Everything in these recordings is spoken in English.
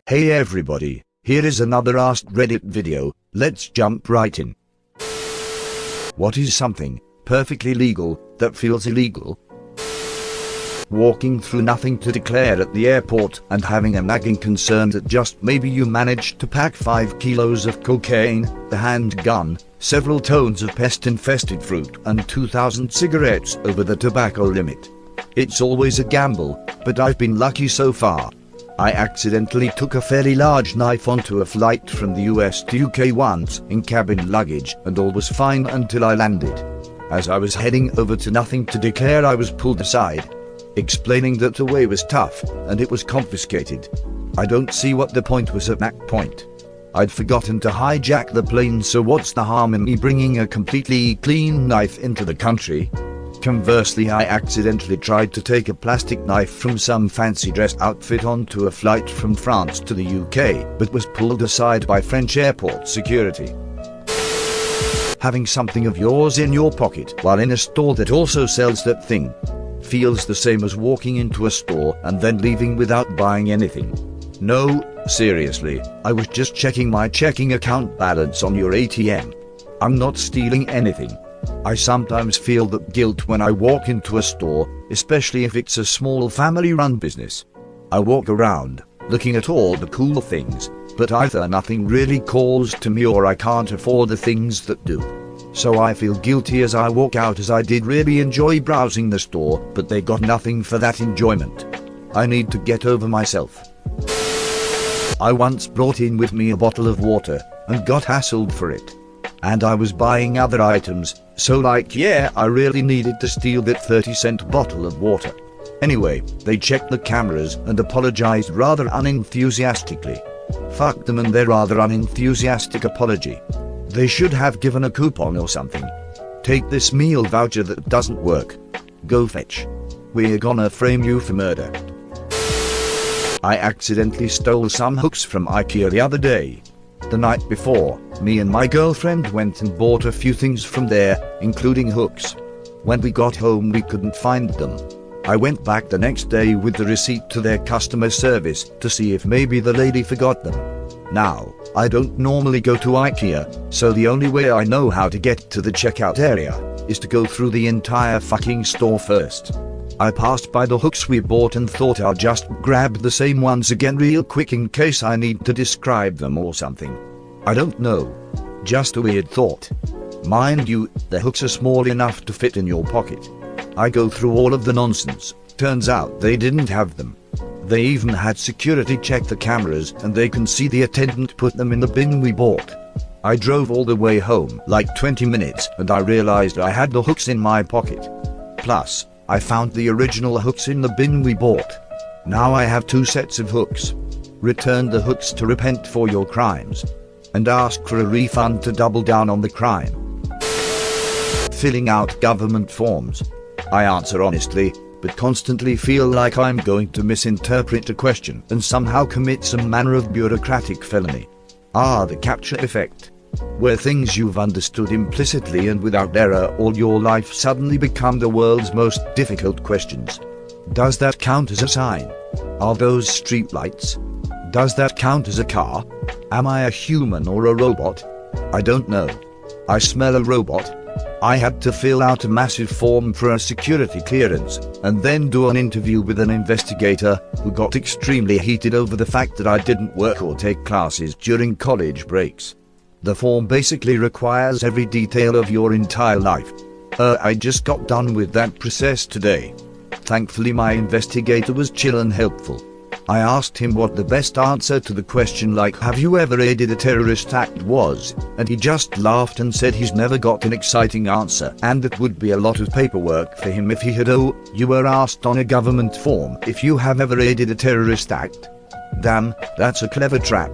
Hey everybody, here is another Ask Reddit video, let's jump right in. What is something perfectly legal that feels illegal? Walking through nothing to declare at the airport and having a nagging concern that just maybe you managed to pack 5 kilos of cocaine, a handgun, several tons of pest-infested fruit and 2,000 cigarettes over the tobacco limit. It's always a gamble, but I've been lucky so far. I accidentally took a fairly large knife onto a flight from the US to UK once in cabin luggage and all was fine until I landed. As I was heading over to nothing to declare, I was pulled aside, explaining that the way was tough and it was confiscated. I don't see what the point was at that point. I'd forgotten to hijack the plane, so what's the harm in me bringing a completely clean knife into the country? Conversely, I accidentally tried to take a plastic knife from some fancy dress outfit onto a flight from France to the UK, but was pulled aside by French airport security. Having something of yours in your pocket while in a store that also sells that thing feels the same as walking into a store and then leaving without buying anything. No, seriously, I was just checking my checking account balance on your ATM. I'm not stealing anything. I sometimes feel that guilt when I walk into a store, especially if it's a small family-run business. I walk around, looking at all the cool things, but either nothing really calls to me or I can't afford the things that do. So I feel guilty as I walk out, as I did really enjoy browsing the store, but they got nothing for that enjoyment. I need to get over myself. I once brought in with me a bottle of water and got hassled for it. And I was buying other items, so I really needed to steal that 30-cent bottle of water. Anyway, they checked the cameras and apologized rather unenthusiastically. Fuck them and their rather unenthusiastic apology. They should have given a coupon or something. Take this meal voucher that doesn't work. Go fetch. We're gonna frame you for murder. I accidentally stole some hooks from IKEA the other day. The night before, me and my girlfriend went and bought a few things from there, including hooks. When we got home, we couldn't find them. I went back the next day with the receipt to their customer service to see if maybe the lady forgot them. Now, I don't normally go to IKEA, so the only way I know how to get to the checkout area is to go through the entire fucking store first. I passed by the hooks we bought and thought I'll just grab the same ones again real quick in case I need to describe them or something. I don't know. Just a weird thought. Mind you, the hooks are small enough to fit in your pocket. I go through all of the nonsense. Turns out they didn't have them. They even had security check the cameras and they can see the attendant put them in the bin we bought. I drove all the way home, like 20 minutes, and I realized I had the hooks in my pocket. Plus, I found the original hooks in the bin we bought. Now I have 2 sets of hooks. Return the hooks to repent for your crimes. And ask for a refund to double down on the crime. Filling out government forms. I answer honestly, but constantly feel like I'm going to misinterpret a question and somehow commit some manner of bureaucratic felony. The capture effect. Where things you've understood implicitly and without error all your life suddenly become the world's most difficult questions. Does that count as a sign? Are those streetlights? Does that count as a car? Am I a human or a robot? I don't know. I smell a robot. I had to fill out a massive form for a security clearance, and then do an interview with an investigator who got extremely heated over the fact that I didn't work or take classes during college breaks. The form basically requires every detail of your entire life. I just got done with that process today. Thankfully my investigator was chill and helpful. I asked him what the best answer to the question like "have you ever aided a terrorist act" was, and he just laughed and said he's never got an exciting answer and it would be a lot of paperwork for him if he had. "Oh, you were asked on a government form if you have ever aided a terrorist act? Damn, that's a clever trap.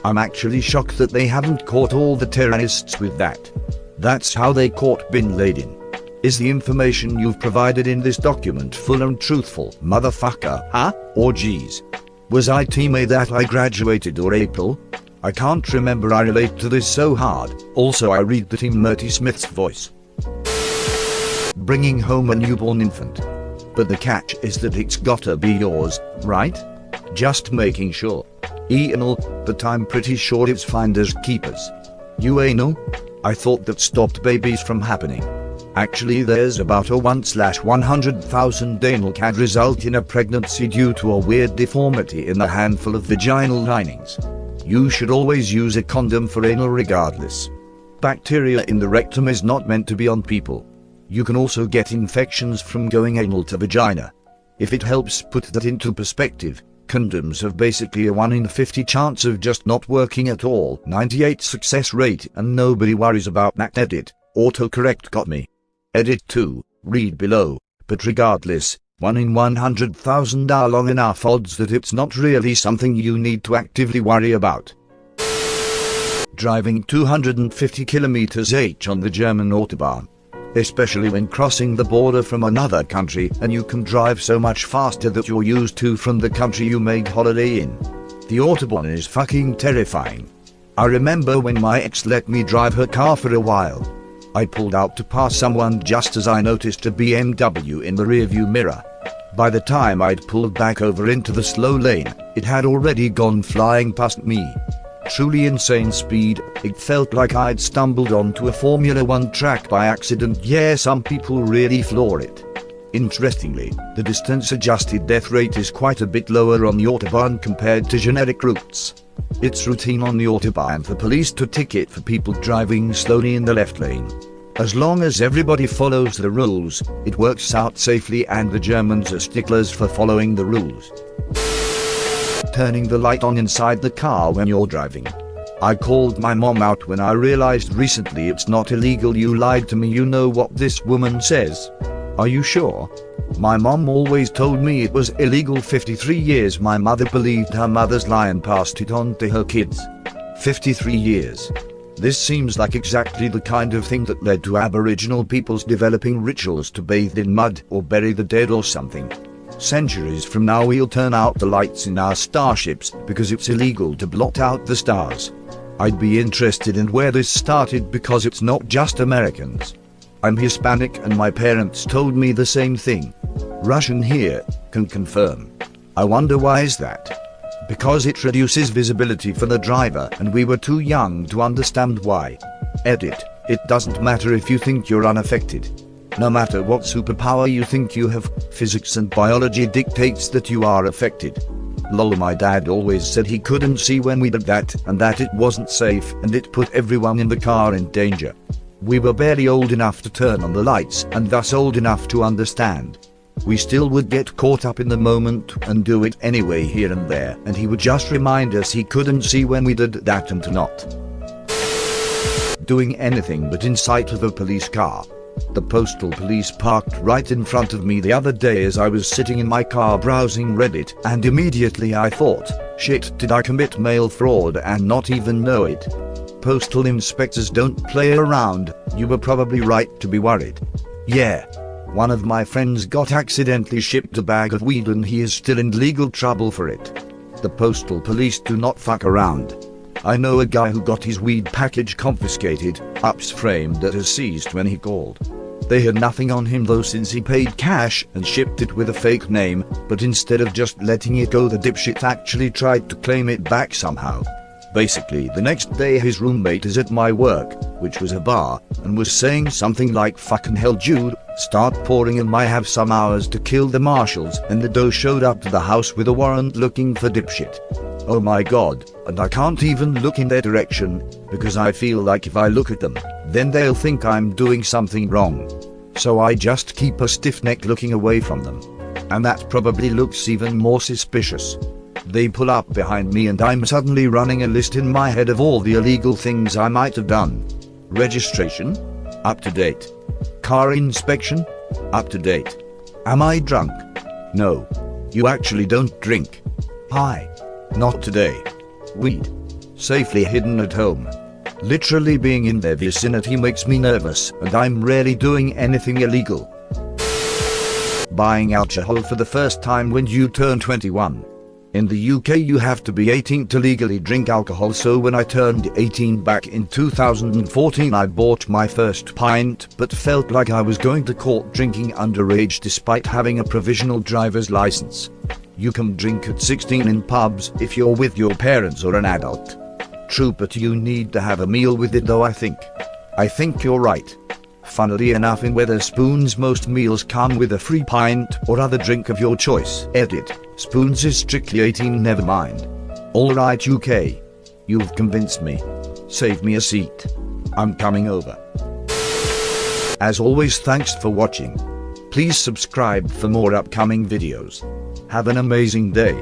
I'm actually shocked that they haven't caught all the terrorists with that. That's how they caught Bin Laden. Is the information you've provided in this document full and truthful, motherfucker, huh? Or geez. Was I team A that I graduated or April? I can't remember, I relate to this so hard. Also I read that in Murty Smith's voice. Bringing home a newborn infant. But the catch is that it's gotta be yours, right? Just making sure. Anal, but I'm pretty sure it's finders keepers. You anal? I thought that stopped babies from happening. Actually, there's about a 1/100,000 anal can result in a pregnancy due to a weird deformity in the handful of vaginal linings. You should always use a condom for anal regardless. Bacteria in the rectum is not meant to be on people. You can also get infections from going anal to vagina. If it helps put that into perspective, condoms have basically a 1 in 50 chance of just not working at all, 98 success rate, and nobody worries about that. Edit, autocorrect got me. Edit 2, read below, but regardless, 1 in 100,000 are long enough odds that it's not really something you need to actively worry about. Driving 250 km/h on the German Autobahn. Especially when crossing the border from another country, and you can drive so much faster that you're used to from the country you made holiday in. The Autobahn is fucking terrifying. I remember when my ex let me drive her car for a while. I pulled out to pass someone just as I noticed a BMW in the rearview mirror. By the time I'd pulled back over into the slow lane, it had already gone flying past me. Truly insane speed. It felt like I'd stumbled onto a Formula 1 track by accident. Yeah, some people really floor it. Interestingly, the distance-adjusted death rate is quite a bit lower on the Autobahn compared to generic routes. It's routine on the Autobahn for police to ticket for people driving slowly in the left lane. As long as everybody follows the rules, it works out safely, and the Germans are sticklers for following the rules. Turning the light on inside the car when you're driving. I called my mom out when I realized recently it's not illegal. You lied to me. You know what this woman says? Are you sure? My mom always told me it was illegal. 53 years my mother believed her mother's lie and passed it on to her kids. 53 years. This seems like exactly the kind of thing that led to Aboriginal peoples developing rituals to bathe in mud or bury the dead or something. Centuries from now we'll turn out the lights in our starships because it's illegal to blot out the stars. I'd be interested in where this started, because it's not just Americans. I'm Hispanic and my parents told me the same thing. Russian here, can confirm. I wonder why is that? Because it reduces visibility for the driver and we were too young to understand why. Edit, it doesn't matter if you think you're unaffected. No matter what superpower you think you have, physics and biology dictates that you are affected. Lol, my dad always said he couldn't see when we did that, and that it wasn't safe, and it put everyone in the car in danger. We were barely old enough to turn on the lights, and thus old enough to understand. We still would get caught up in the moment and do it anyway here and there, and he would just remind us he couldn't see when we did that and to not doing anything but in sight of a police car. The postal police parked right in front of me the other day as I was sitting in my car browsing Reddit, and immediately I thought, shit, did I commit mail fraud and not even know it? Postal inspectors don't play around. You were probably right to be worried. Yeah. One of my friends got accidentally shipped a bag of weed and he is still in legal trouble for it. The postal police do not fuck around. I know a guy who got his weed package confiscated, ups framed that as seized when he called. They had nothing on him though, since he paid cash and shipped it with a fake name, but instead of just letting it go, the dipshit actually tried to claim it back somehow. Basically, the next day his roommate is at my work, which was a bar, and was saying something like, "Fucking hell Jude, start pouring and might have some hours to kill the marshals," and the doe showed up to the house with a warrant looking for dipshit. Oh my god, and I can't even look in their direction, because I feel like if I look at them, then they'll think I'm doing something wrong. So I just keep a stiff neck looking away from them. And that probably looks even more suspicious. They pull up behind me and I'm suddenly running a list in my head of all the illegal things I might have done. Registration? Up to date. Car inspection? Up to date. Am I drunk? No. You actually don't drink. Hi. Not today. Weed. Safely hidden at home. Literally being in their vicinity makes me nervous, and I'm rarely doing anything illegal. Buying alcohol for the first time when you turn 21. In the UK you have to be 18 to legally drink alcohol, so when I turned 18 back in 2014 I bought my first pint, but felt like I was going to court drinking underage despite having a provisional driver's license. You can drink at 16 in pubs if you're with your parents or an adult. True, but you need to have a meal with it though, I think. I think you're right. Funnily enough, in Wetherspoons most meals come with a free pint or other drink of your choice. Edit. Spoons is strictly 18, never mind. Alright UK. You've convinced me. Save me a seat. I'm coming over. As always, thanks for watching. Please subscribe for more upcoming videos. Have an amazing day.